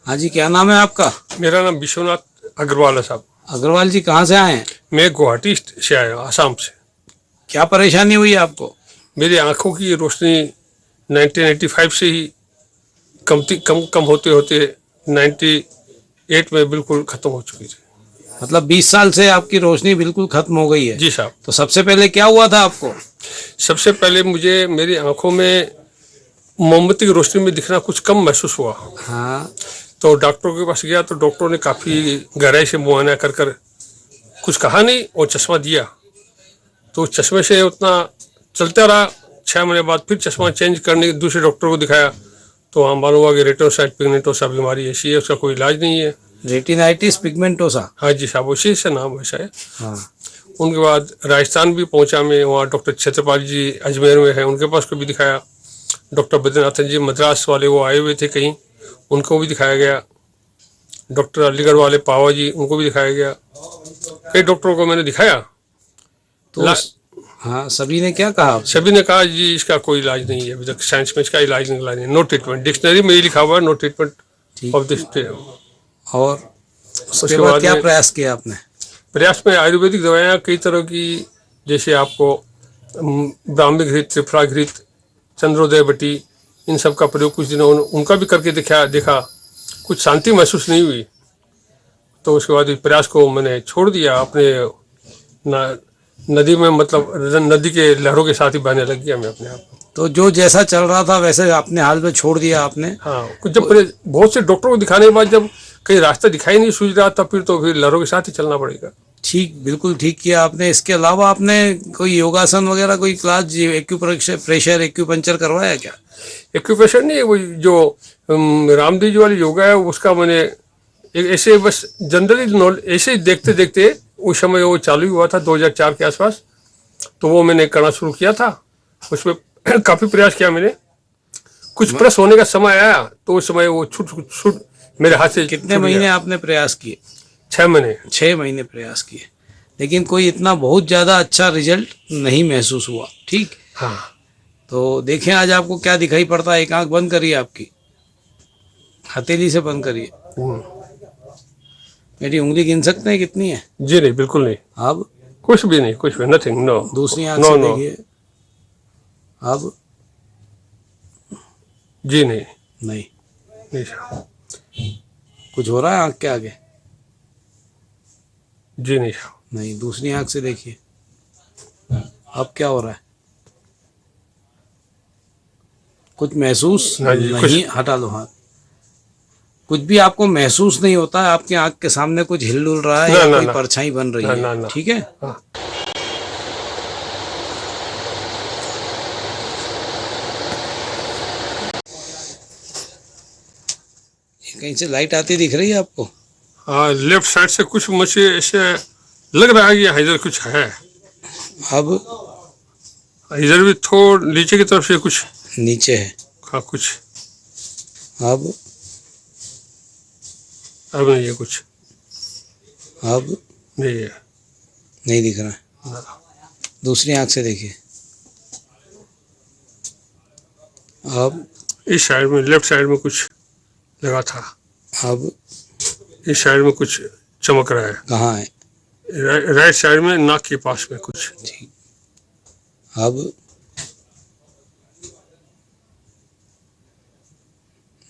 हाँ जी, क्या नाम है आपका? मेरा नाम विश्वनाथ अग्रवाल है साहब। अग्रवाल जी, कहाँ से आए हैं? मैं गुवाहाटी से आया हूँ, आसाम से। क्या परेशानी हुई है आपको? मेरी आंखों की रोशनी 1985 से ही कम होते होते 98 में बिल्कुल खत्म हो चुकी थी। मतलब 20 साल से आपकी रोशनी बिल्कुल खत्म हो गई है। जी साहब। तो सबसे पहले क्या हुआ था आपको? सबसे पहले मुझे मेरी आंखों में मोमबत्ती की रोशनी में दिखना कुछ कम महसूस हुआ। हाँ। तो डॉक्टर के पास गया तो डॉक्टर ने काफ़ी गहराई से मुआयना कर कुछ कहा नहीं और चश्मा दिया। तो चश्मे से उतना चलता रहा। 6 महीने बाद फिर चश्मा चेंज करने दूसरे डॉक्टर को दिखाया तो वहाँ मालूम हुआ कि रेटिनोसाइट पिगमेंटोसा बीमारी ऐसी है, उसका कोई इलाज नहीं है। Retinitis pigmentosa. हाँ जी साहब, उसी से नाम वैसा है। हाँ। उनके बाद राजस्थान भी पहुंचा मैं, वहाँ डॉक्टर छत्रपाल जी अजमेर में है, उनके पास को भी दिखाया। डॉक्टर बद्रीनाथन जी मद्रास वाले वो आए हुए थे कहीं, उनको भी दिखाया गया। डॉक्टर अलीगढ़ वाले पावा जी, उनको भी दिखाया गया। कई डॉक्टरों को मैंने दिखाया तो हाँ, सभी ने क्या कहा आपसे? सभी ने कहा जी इसका कोई इलाज नहीं है, अभी तक साइंस में इसका इलाज निकला नहीं, नो ट्रीटमेंट। डिक्शनरी में ही लिखा हुआ है नो ट्रीटमेंट ऑफ दिस। और उसके बाद क्या प्रयास किया आपने? प्रयास में आयुर्वेदिक दवाइयाँ कई तरह की, जैसे आपको ब्राह्मी घृत, त्रिफला घृत, चंद्रोदय बटी, इन सब का प्रयोग कुछ दिनों उनका भी करके देखा, कुछ शांति महसूस नहीं हुई। तो उसके बाद इस प्रयास को मैंने छोड़ दिया। अपने नदी में, मतलब नदी के लहरों के साथ ही बहने लग गया मैं अपने आप। तो जो जैसा चल रहा था वैसे अपने हाल में छोड़ दिया आपने? हाँ, जब बहुत से डॉक्टरों को दिखाने के बाद जब कहीं रास्ता दिखाई नहीं सूझ रहा तब फिर लहरों के साथ ही चलना पड़ेगा। ठीक, बिल्कुल ठीक किया आपने। इसके अलावा आपने कोई योगासन वगैरह कोई क्लास, एक्यूप्रेशर, एक्यूपंचर करवाया क्या? एक्यूप्रेशर नहीं, वो जो रामदेव जी वाली योगा है उसका मैंने ऐसे बस जनरली ऐसे ही देखते देखते उस समय वो चालू हुआ था 2004 के आसपास, तो वो मैंने करना शुरू किया था। उसमें काफ़ी प्रयास किया मैंने। कुछ प्रेस होने का समय आया तो उस समय वो छूट मेरे हाथ से। कितने महीने आपने प्रयास किए? 6 महीने। 6 महीने प्रयास किए, लेकिन कोई इतना बहुत ज़्यादा अच्छा रिजल्ट नहीं महसूस हुआ। ठीक। हाँ। तो देखें आज आपको क्या दिखाई पड़ता है। एक आंख बंद करिए, आपकी हथेली से बंद करिए। मेरी उंगली गिन सकते हैं कितनी है? जी नहीं, बिल्कुल नहीं। अब कुछ भी नहीं, कुछ भी नथिंग, नो। दूसरी आंख से देखिए। अब जी नहीं। नहीं। नहीं। कुछ हो रहा है आंख के आगे? जी नहीं। नहीं। दूसरी आंख से देखिए, अब क्या हो रहा है? कुछ महसूस नहीं? हटा लो हाथ। कुछ भी आपको महसूस नहीं होता है? आपकी आंख के सामने कुछ हिल डुल रहा है या कोई परछाई बन रही है? ठीक है। कहीं से लाइट आती दिख रही है आपको? हाँ, लेफ्ट साइड से कुछ मुझे ऐसे लग रहा है कि इधर कुछ है। अब इधर भी थोड़ा नीचे की तरफ से कुछ नीचे है। हाँ, कुछ। अब नहीं है कुछ। अब नहीं है। नहीं दिख रहा है। दूसरी आंख से देखिए। अब इस साइड में, लेफ्ट साइड में कुछ लगा था। अब इस साइड में कुछ चमक रहा है। कहाँ है? राइट साइड में, नाक के पास में कुछ। ठीक। अब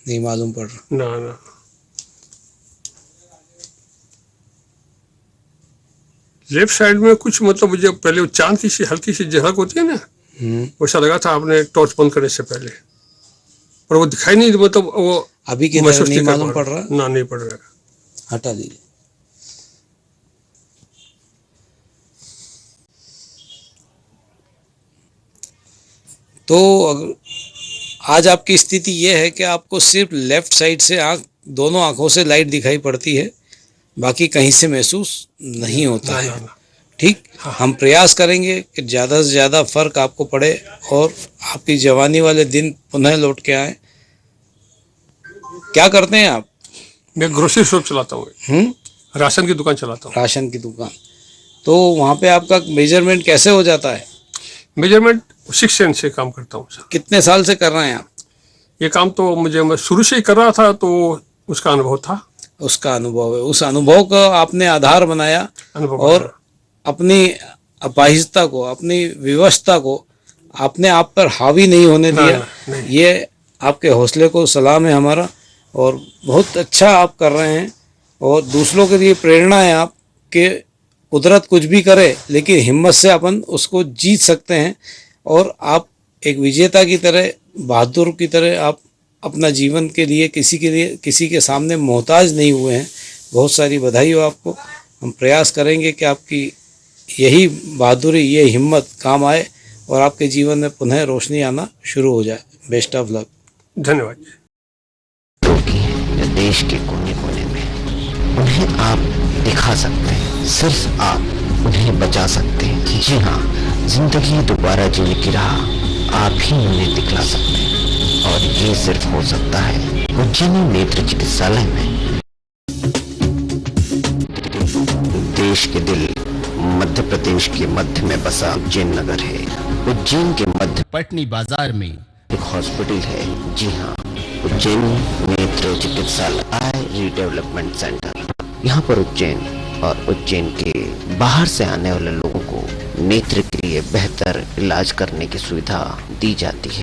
नहीं मालूम पड़ रहा। ना। लेफ्ट साइड में कुछ, मतलब जब पहले वो चांद की सी हल्की सी झलक होती है ना, वैसा लगा था आपने टॉर्च बंद करने से पहले, पर वो दिखाई नहीं, मतलब वो अभी के नहीं मालूम पड़ रहा। ना, नहीं पड़ रहा। हटा दीजिए। तो आज आपकी स्थिति ये है कि आपको सिर्फ लेफ्ट साइड से दोनों आंखों से लाइट दिखाई पड़ती है, बाकी कहीं से महसूस नहीं होता है। ठीक। हम प्रयास करेंगे कि ज़्यादा से ज़्यादा फर्क आपको पड़े और आपकी जवानी वाले दिन पुनः लौट के आए। क्या करते हैं आप? मैं ग्रोसरी शॉप चलाता हूँ। राशन की दुकान चलाता हूँ। राशन की दुकान। तो वहाँ पे आपका मेजरमेंट कैसे हो जाता है? मेजरमेंट 6 सेंस से काम करता हूँ सर। कितने साल से कर रहे हैं आप ये काम? तो मैं शुरू से ही कर रहा था, तो उसका अनुभव था, उसका अनुभव है, उस अनुभव को आपने आधार बनाया अनुभव और अपनी अपाहिजता को, अपनी विवशता को आपने आप पर हावी नहीं होने दिया। नहीं। ये आपके हौसले को सलाम है हमारा, और बहुत अच्छा आप कर रहे हैं और दूसरों के लिए प्रेरणा है आप कि कुदरत कुछ भी करे लेकिन हिम्मत से अपन उसको जीत सकते हैं। और आप एक विजेता की तरह, बहादुर की तरह आप अपना जीवन के लिए किसी के सामने मोहताज नहीं हुए हैं। बहुत सारी बधाई हो आपको। हम प्रयास करेंगे कि आपकी यही बहादुरी, ये हिम्मत काम आए और आपके जीवन में पुनः रोशनी आना शुरू हो जाए। Best of luck. धन्यवाद। रोगी हैं जो देश के कोने कोने में, उन्हें आप दिखा सकते हैं, सिर्फ आप उन्हें बचा सकते हैं। जी हाँ, जिंदगी दोबारा जीने की राह आप ही उन्हें दिखला सकते हैं, और ये सिर्फ हो सकता है उज्जैनी नेत्र चिकित्सालय में। देश के दिल मध्य प्रदेश के मध्य में बसा उज्जैन नगर है। उज्जैन के मध्य पटनी बाजार में एक हॉस्पिटल है। जी हाँ, उज्जैनी नेत्र चिकित्सालय आई रीडेवलपमेंट सेंटर। यहाँ पर उज्जैन और उज्जैन के बाहर से आने वाले लोगों को नेत्र के लिए बेहतर इलाज करने की सुविधा दी जाती है।